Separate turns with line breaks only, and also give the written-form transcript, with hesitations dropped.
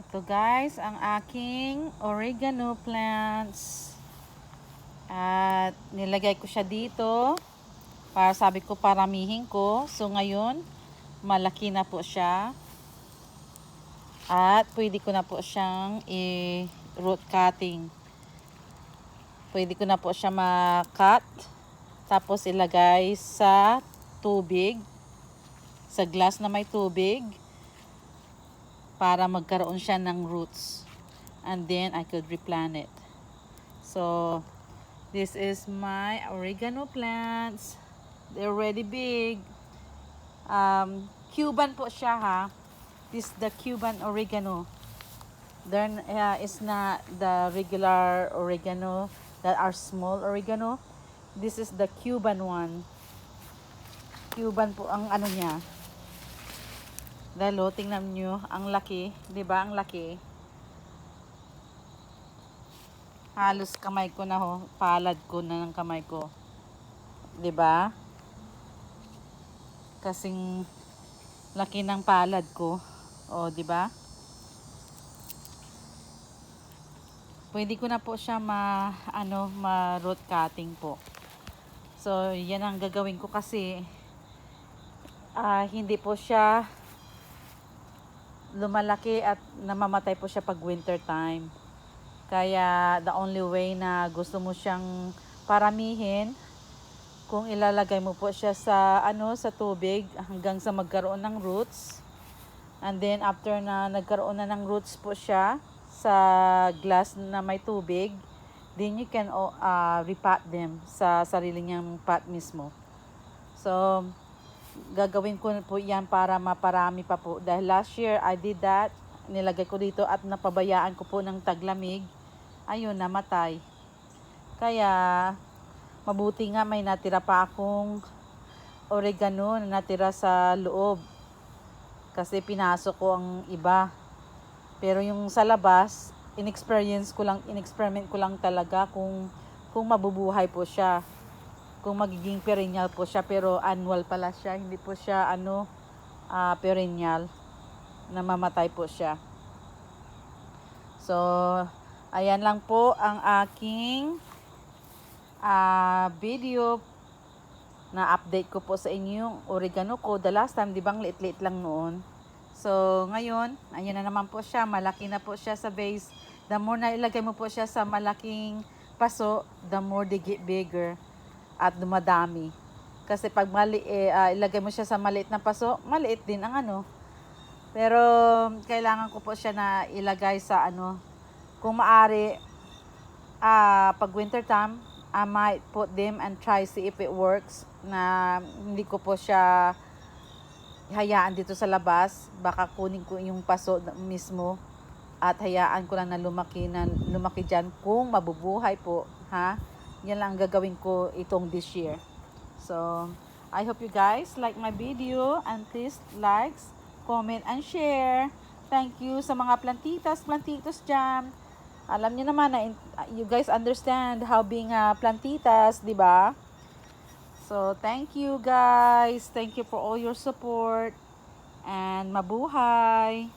Ito guys, ang aking oregano plants. At nilagay ko siya dito. Para sabi ko paramihin ko. So ngayon, malaki na po siya. At pwede ko na po siyang i-root cutting. Pwede ko na po siya ma-cut. Tapos ilagay sa tubig. Sa glass na may tubig. Para magkaroon siya ng roots. And then I could replant it. So this is my oregano plants. They're already big. Cuban po siya ha. This is the Cuban oregano. There is not the regular oregano that are small oregano. This is the Cuban one. Cuban po ang ano niya. Dalo, tingnan nyo, ang laki, 'di ba? Ang laki. Halos kamay ko na ho, palad ko na ng kamay ko. 'Di ba? Kasing laki ng palad ko. O, 'di ba? Pwede ko na po siya ma-root cutting po. So, 'yan ang gagawin ko kasi hindi po siya lumalaki at namamatay po siya pag winter time. Kaya the only way na gusto mo siyang paramihin, kung ilalagay mo po siya sa sa tubig hanggang sa magkaroon ng roots. And then after na nagkaroon na ng roots po siya sa glass na may tubig, then you can repot them sa sarili niyang pot mismo. So gagawin ko po yan para maparami pa po. Dahil last year, I did that. Nilagay ko dito at napabayaan ko po ng taglamig. Ayun, namatay. Kaya, mabuti nga may natira pa akong oregano na natira sa loob. Kasi pinasok ko ang iba. Pero yung sa labas, in-experiment ko lang talaga kung mabubuhay po siya. Kung magiging perennial po siya, pero annual pala siya, hindi po siya perennial, namamatay po siya. So ayan lang po ang aking video na update ko po sa inyo yung oregano ko. The last time, di ba, liit-liit lang noon. So ngayon, ayun na naman po siya, malaki na po siya sa base. The more na ilagay mo po siya sa malaking paso, the more they get bigger at dumadami. Kasi pag ilagay mo siya sa maliit na paso, maliit din ang Pero kailangan ko po siya na ilagay sa kung maaari, pag winter time, I might put them and try see if it works, na hindi ko po siya hayaan dito sa labas. Baka kunin ko yung paso mismo at hayaan ko lang na lumaki dyan kung mabubuhay po, ha? Yan lang ang gagawin ko itong this year. So, I hope you guys like my video and please like, comment, and share. Thank you sa mga plantitos dyan. Alam niyo naman na you guys understand how being plantitas, di ba? So, thank you guys. Thank you for all your support. And mabuhay!